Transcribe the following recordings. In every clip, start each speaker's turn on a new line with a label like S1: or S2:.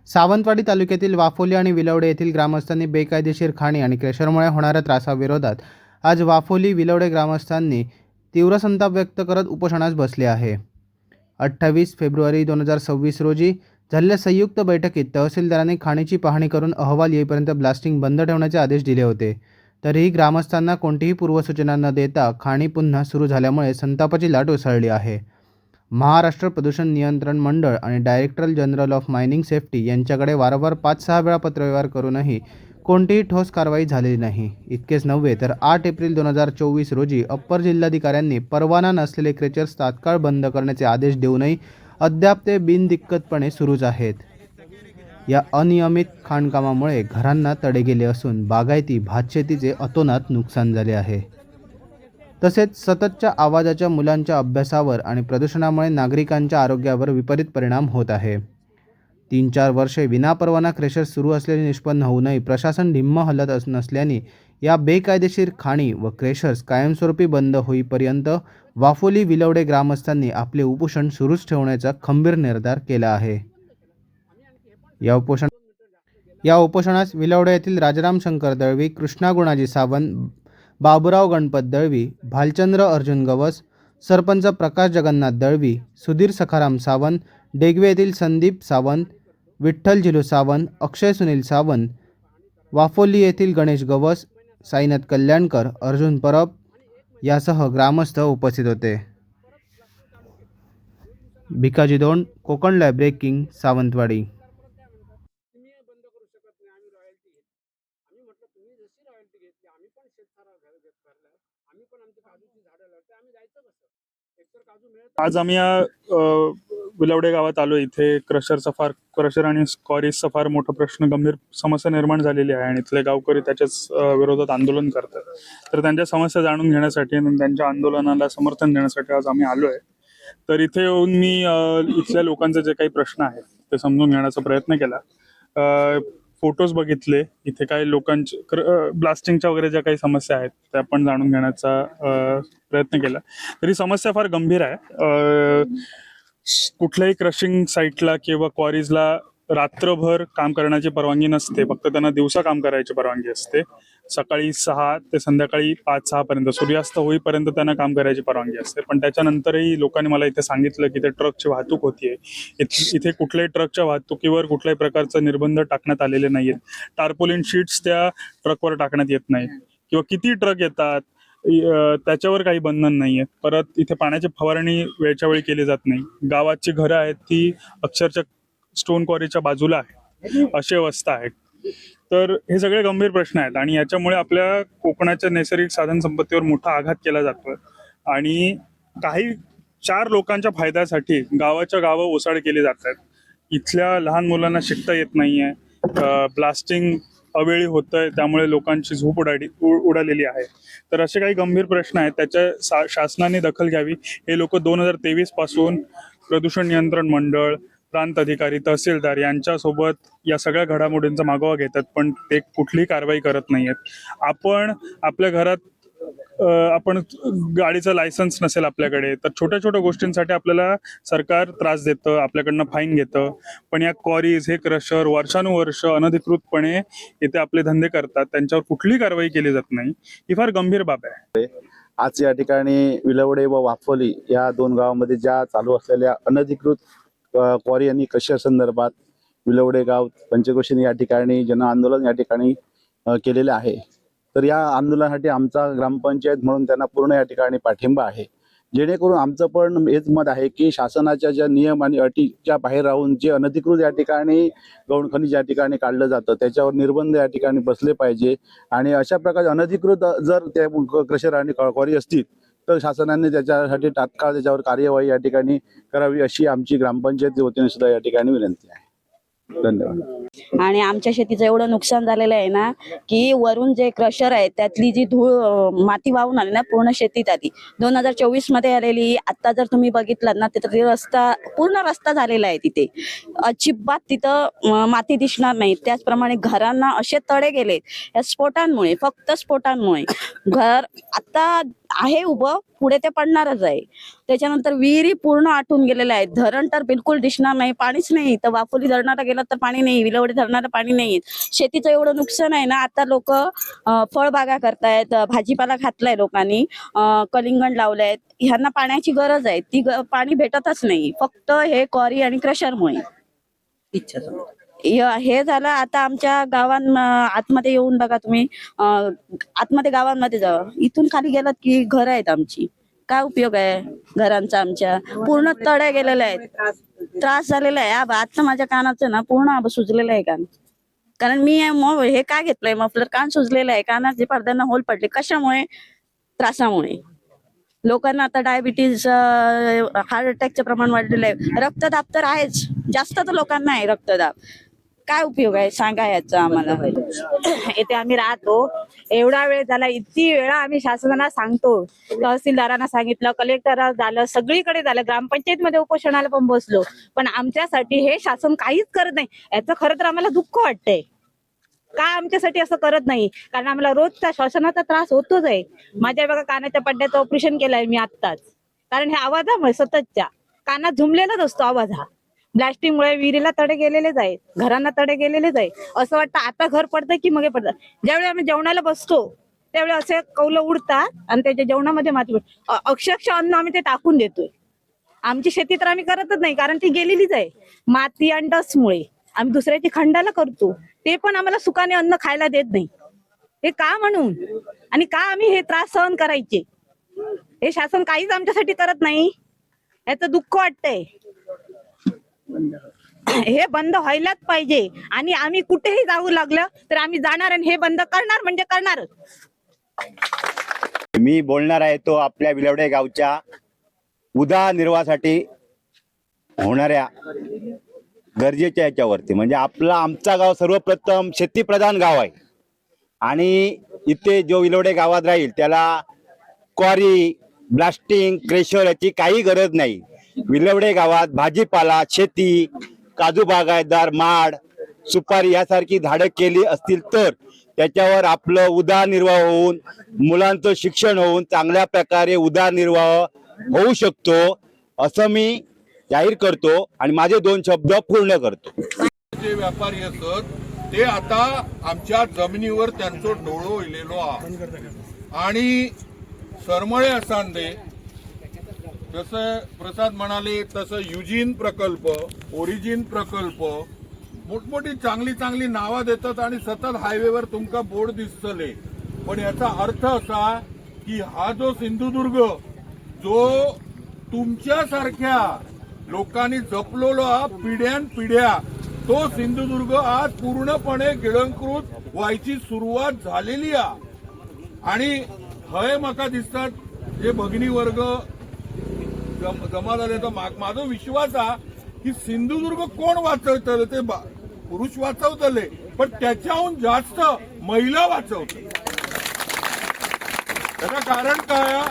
S1: सावंतवाडी तालुक्यातील वाफोली आणि विलवडे येथील ग्रामस्थांनी बेकायदेशीर खाणी आणि क्रेशरमुळे होणाऱ्या त्रासाविरोधात आज वाफोली विलवडे ग्रामस्थांनी तीव्र संताप व्यक्त करत उपोषणास बसले आहे. 28 फेब्रुवारी 2026 रोजी झालेल्या संयुक्त बैठकीत तहसीलदारांनी खाणीची पाहणी करून अहवाल येईपर्यंत ब्लास्टिंग बंद ठेवण्याचे आदेश दिले होते. तरीही ग्रामस्थांना कोणतीही पूर्वसूचना न देता खाणी पुन्हा सुरू झाल्यामुळे संतापाची लाट उसळली आहे. महाराष्ट्र प्रदूषण नियंत्रण मंडळ आणि director general of mining safety यांच्याकडे वारंवार 5-6 वेळा पत्रव्यवहार करूनही कोणतीही ठोस कारवाई झालेली नाही. इतकेच नव्हे तर 8 एप्रिल 2024 रोजी अप्पर जिल्हाधिकाऱ्यांनी परवाना नसलेले क्रेचर्स तात्काळ बंद करण्याचे आदेश देऊनही अद्याप ते बिनदिक्कतपणे सुरूच आहेत. या अनियमित खाणकामामुळे घरांना तडे गेले असून बागायती भातशेतीचे अतोनात नुकसान झाले आहे. तसेच सततच्या आवाजाच्या मुलांच्या अभ्यासावर आणि प्रदूषणामुळे नागरिकांच्या आरोग्यावर विपरीत परिणाम होत आहे. 3-4 वर्षे विनापरवाना क्रेशर सुरू असलेले निष्पन्न होऊनही प्रशासन ढिम्म हलत नसल्याने या बेकायदेशीर खाणी व क्रेशर्स कायमस्वरूपी बंद होईपर्यंत वाफोली विलवडे ग्रामस्थांनी आपले उपोषण सुरूच ठेवण्याचा खंबीर निर्धार केला आहे. या उपोषणास विलवडे येथील राजाराम शंकर दळवी, कृष्णा गुणाजी सावंत, बाबुराव गणपत दळवी, भालचंद्र अर्जुन गवस, सरपंच प्रकाश जगन्नाथ दळवी, सुधीर सखाराम सावंत, डेगवे येथील संदीप सावंत, विठ्ठल झिलू सावंत, अक्षय सुनील सावंत, वाफोली येथील गणेश गवस, साईनाथ कल्याणकर, अर्जुन परब यासह ग्रामस्थ उपस्थित होते. Bhikaji Dond, Konkan live breaking, Sawantwadi.
S2: आज आम्ही या विलवडे गावात आलो. इथे क्रशर आणि क्वारीजचा फार मोठा प्रश्न, गंभीर समस्या निर्माण झालेली आहे आणि इथले गावकरी त्याच्याच विरोधात आंदोलन करतात. तर त्यांच्या समस्या जाणून घेण्यासाठी आणि त्यांच्या आंदोलनाला समर्थन देण्यासाठी आज आम्ही आलो आहे. तर इथे येऊन मी इथल्या लोकांचे जे काही प्रश्न आहेत ते समजून घेण्याचा प्रयत्न केला. फोटोज बघितले, इथे काही लोकांचे ब्लास्टिंगच्या वगैरे ज्या काही समस्या आहेत त्या पण जाणून घेण्याचा प्रयत्न केला. तरी समस्या फार गंभीर आहे. कुठल्याही क्रशिंग साईटला किंवा क्वारीजला रात्रभर काम करण्याची परवानगी नसते, फक्त त्यांना दिवसा काम करायची परवानगी असते. सकाळी 6 ते संध्याकाळी 5-6 पर्यंत, सूर्यास्त होईपर्यंत त्यांना काम करायची परवानगी असते. पण त्याच्यानंतरही लोकांनी मला इथे सांगितलं की ते ट्रकची वाहतूक होतीये. इथे कुठल्याही ट्रकच्या वाहतुकीवर कुठल्याही प्रकारचे निर्बंध टाकण्यात आलेले नाहीयेत. टार्पोलिन शीट्स त्या ट्रकवर टाकण्यात येत नाही किंवा किती ट्रक येतात त्याच्यावर काही बंधन नाहीये. परत इथे पाण्याची फवारणी वेळच्या वेळी केली जात नाही. गावाची घरं आहेत ती अक्षरशः स्टोन क्वारीच्या बाजूला आहे, अशी अवस्था आहे. तर हे सगळे गंभीर प्रश्न आहेत आणि याच्यामुळे आपल्या कोकणाच्या नैसर्गिक साधन संपत्तीवर मोठा आघात केला जातोय आणि काही 4 लोकांच्या फायद्यासाठी गावाच्या गावं ओसाड केली जात आहेत. इथल्या लहान मुलांना शिकता येत नाहीये, ब्लास्टिंग अवेळी होतंय, त्यामुळे लोकांची झोप उडालेली आहे. तर असे काही गंभीर प्रश्न आहेत, त्याच्या शासनाने दखल घ्यावी. हे लोक 2023 पासून प्रदूषण नियंत्रण मंडळ, प्रांत अधिकारी, तहसीलदार यांच्यासोबत या सगळ्या घडामोडींचा मागोवा घेतात, पण ते कुठलीही कारवाई करत नाहीयेत. आपण आपल्या घरात आपण गाडीचं लायसन्स नसेल आपल्याकडे तर छोट्या छोट्या गोष्टींसाठी आपल्याला सरकार त्रास देतं, आपल्याकडनं फाईन घेतं. पण या क्वारीज, हे क्रशर वर्षानुवर्ष अनधिकृतपणे इथे आपले धंदे करतात, त्यांच्यावर कुठलीही कारवाई केली जात नाही. ही फार गंभीर बाब आहे.
S3: आज या ठिकाणी विलवडे व वाफोली या 2 गावांमध्ये ज्या चालू असलेल्या अनधिकृत क्वारी आणि क्रशर संदर्भात विलवडे गाव पंचक्रोशीने या ठिकाणी जन आंदोलन या ठिकाणी केलेले आहे. तर या आंदोलनासाठी आमचा ग्रामपंचायत म्हणून त्यांना पूर्ण या ठिकाणी पाठिंबा आहे. जेणेकरून आमचं पण हेच मत आहे की शासनाच्या ज्या नियम आणि अटीच्या बाहेर राहून जे अनधिकृत या ठिकाणी गौण खनिज या ठिकाणी काढलं जातं त्याच्यावर निर्बंध या ठिकाणी बसले पाहिजे आणि अशा प्रकारे अनधिकृत जर त्या क्रशर आणि क्वारी असतील तर शासनाने त्याच्यासाठी तात्काळ त्याच्यावर कार्यवाही या ठिकाणी करावी अशी आमची ग्रामपंचायत वतीने सुद्धा या ठिकाणी विनंती आहे. धन्यवाद.
S4: आणि आमच्या शेतीचं एवढं नुकसान झालेलं आहे ना की वरून जे क्रशर आहे त्यातली जी धूळ माती वाहून आली ना पूर्ण शेतीत आली. 2024 मध्ये आलेली. आता जर तुम्ही बघितलात ना तिथे रस्ता, पूर्ण रस्ता झालेला आहे. तिथे अजिबात तिथं माती दिसणार नाही. त्याचप्रमाणे घरांना असे तडे गेले या स्फोटांमुळे, फक्त स्फोटांमुळे. घर आता आहे उभं, पुढे ते पडणारच आहे. त्याच्यानंतर विहिरी पूर्ण आटून गेलेल्या आहेत. धरण तर बिलकुल दिसणार नाही, पाणीच नाही. तर वाफोली धरणाला गेला तर पाणी नाही, विलवडे धरणाला पाणी नाही. शेतीचं एवढं नुकसान आहे ना. आता लोक फळबागा करतायत, भाजीपाला घातलाय लोकांनी, कलिंगड लावलंय. ह्यांना पाण्याची गरज आहे, ती पाणी भेटतच नाही, फक्त हे क्वारी आणि क्रशरमुळे. हे झालं. आता आमच्या आतमध्ये येऊन बघा तुम्ही, आतमध्ये गावांमध्ये जा, इथून खाली गेलात की घर आहेत आमची. काय उपयोग आहे घरांचा? आमच्या पूर्ण तड्या गेलेल्या आहेत, त्रास झालेला आहे. आता माझ्या कानाचं ना पूर्ण सुजलेलं आहे कान, कारण मी हे काय घेतलंय मफलर, कान सुजलेलं आहे, कानाचे पडद्यांना होल पडले. कशामुळे? त्रासामुळे. लोकांना आता डायबिटीज, हार्ट अटॅकचं प्रमाण वाढलेलं आहे. रक्तदाब तर आहेच, जास्त तर लोकांना आहे रक्तदाब. काय उपयोग आहे सांगा याचा आम्हाला?
S5: येथे आम्ही राहतो, एवढा वेळ झाला, इतकी वेळा आम्ही शासनाला सांगतो, तहसीलदारांना सांगितलं, कलेक्टर झालं, सगळीकडे झालं, ग्रामपंचायत मध्ये उपोषणाला पण बसलो, पण आमच्यासाठी हे शासन काहीच करत नाही. याचं खरं तर आम्हाला दुःख वाटतंय. का आमच्यासाठी असं करत नाही? कारण आम्हाला रोजचा श्वसनाचा त्रास होतोच आहे. माझ्या बघा कानाच्या पड्ड्याचं ऑपरेशन केलंय मी आत्ताच, कारण ह्या आवाजामुळे सततच्या कानात झुमलेलाच असतो आवाज हा. ब्लास्टिंगमुळे विहिरीला तडे गेलेलेच आहे, घरांना तडे गेलेलेच आहे. असं वाटतं आता घर पडतं की मग पडतं. ज्यावेळी आम्ही जेवणाला बसतो त्यावेळी असे कौलं उडतात आणि त्याच्या जेवणामध्ये माती अक्षरशः अन्न आम्ही ते टाकून देतोय. आमची शेती तर आम्ही करतच नाही, कारण ती गेलेलीच आहे माती आणि डसमुळे. आम्ही दुसऱ्याची खंडाला करतो, ते पण आम्हाला सुखाने अन्न खायला देत नाही. हे का म्हणून? आणि का आम्ही हे त्रास सहन करायचे? हे शासन काहीच आमच्यासाठी करत नाही, याचं दुःख वाटतंय. हे बंद व्हायलाच पाहिजे. आणि आम्ही कुठेही जाऊ लागलं तर आम्ही जाणार आणि हे बंद करणार म्हणजे करणारच.
S6: मी बोलणार आहे तो आपल्या विलवडे गावच्या उदरनिर्वाहासाठी होणाऱ्या गरजेच्या याच्यावरती. म्हणजे आमचा गाव सर्वप्रथम शेतीप्रधान गाव आहे आणि इथे जो विलवडे गावात राहील त्याला क्वारी, ब्लास्टिंग, क्रेशर याची काही गरज नाही. विलवडे गावात भाजीपाला, शेती, काजू बागायतदार, माड, सुपारी यासारखी झाडं केली असतील तर त्याच्यावर आपलं उदरनिर्वाह होऊन, मुलांचं शिक्षण होऊन चांगल्या प्रकारे उदरनिर्वाह होऊ शकतो असं मी जाहीर करतो आणि माझे 2 शब्द पूर्ण करतो.
S7: जे व्यापारी असत ते आता आमच्या जमिनीवर त्यांचं डोळो इलेलो आणि सरमळे असांदे जसं प्रसाद म्हणाले तसं युजीन प्रकल्प, ओरिजिन प्रकल्प, मोठमोठी चांगली नावं देतात आणि सतत हायवेवर तुमका बोर्ड दिसतले. पण याचा अर्थ असा की हा जो सिंधुदुर्ग जो तुमच्यासारख्या लोकांनी जपलेला पिढ्यानपिढ्या, तो सिंधुदुर्ग आज पूर्णपणे गिळंकृत व्हायची सुरुवात झालेली आहे. आणि हय म्हाका दिसतात जे भगिनी वर्ग जमा झाले तर माझा विश्वास आहे की सिंधुदुर्ग कोण वाचवतले? ते पुरुष वाचवतले, पण त्याच्याहून जास्त महिला वाचवतले. त्याचं कारण काय?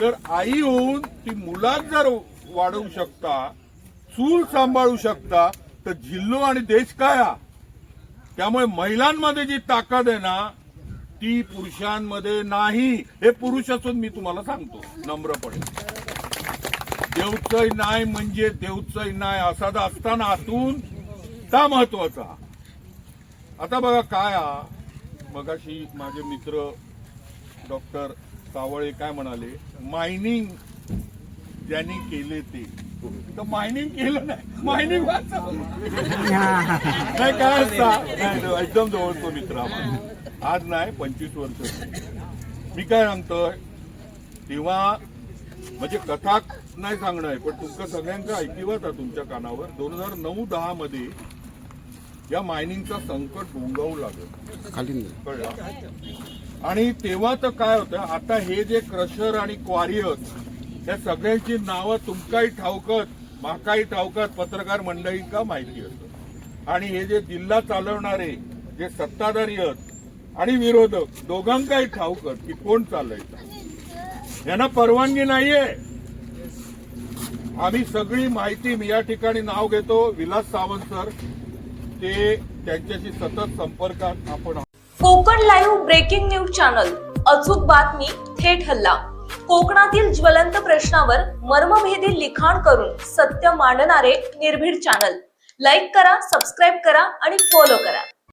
S7: तर आई होऊन ती मुलात जर वाढवू शकता, चूल सांभाळू शकता, तर जिल्हो आणि देश काय? त्यामुळे महिलांमध्ये जी ताकद आहे ना ती पुरुषांमध्ये नाही. हे पुरुष असून मी तुम्हाला सांगतो नम्रपणे, देवचंय नाही म्हणजे देवचंय नाही असा असताना आतून का महत्वाचा. आता बघा काय, मगाशी माझे मित्र डॉक्टर सावळे काय म्हणाले, मायनिंग ज्यांनी केले ते, तर मायनिंग केलं नाही, मायनिंग नाही काय असता. एकदम जवळतो मित्र आम्हाला, आज नाही 25 वर्ष. मी काय सांगतोय तेव्हा म्हणजे कथा नाही सांगणं आहे, पण तुमचं सगळ्यांचं ऐकिवत आहे तुमच्या कानावर. 2009-10 मध्ये या मायनिंगचा संकट भोंगावू लागलं, कळलं. आणि तेव्हा तर काय होतं, आता हे जे क्रशर आणि क्वारी आहेत या सगळ्यांची नावं तुमकाही ठाऊकत, माकाही ठाऊकत, पत्रकार मंडळींका माहिती असतं. आणि हे जे जिल्हा चालवणारे जे सत्ताधारी आहेत आणि विरोधक दोघांकाही ठाऊकत की कोण चालवायचं. यांना परवानगी नाहीये. आम्ही सगळी माहिती, मी या ठिकाणी नाव घेतो विलास सावंत सर, ते त्यांच्याशी सतत संपर्कात आपण.
S8: Konkan live breaking news channel, अचूक बातमी, थेट हल्ला. कोकणातील ज्वलंत प्रश्नावर मर्मभेदी लिखाण करून सत्य मांडणारे निर्भीड चॅनल. लाईक करा, सबस्क्राईब करा आणि फॉलो करा.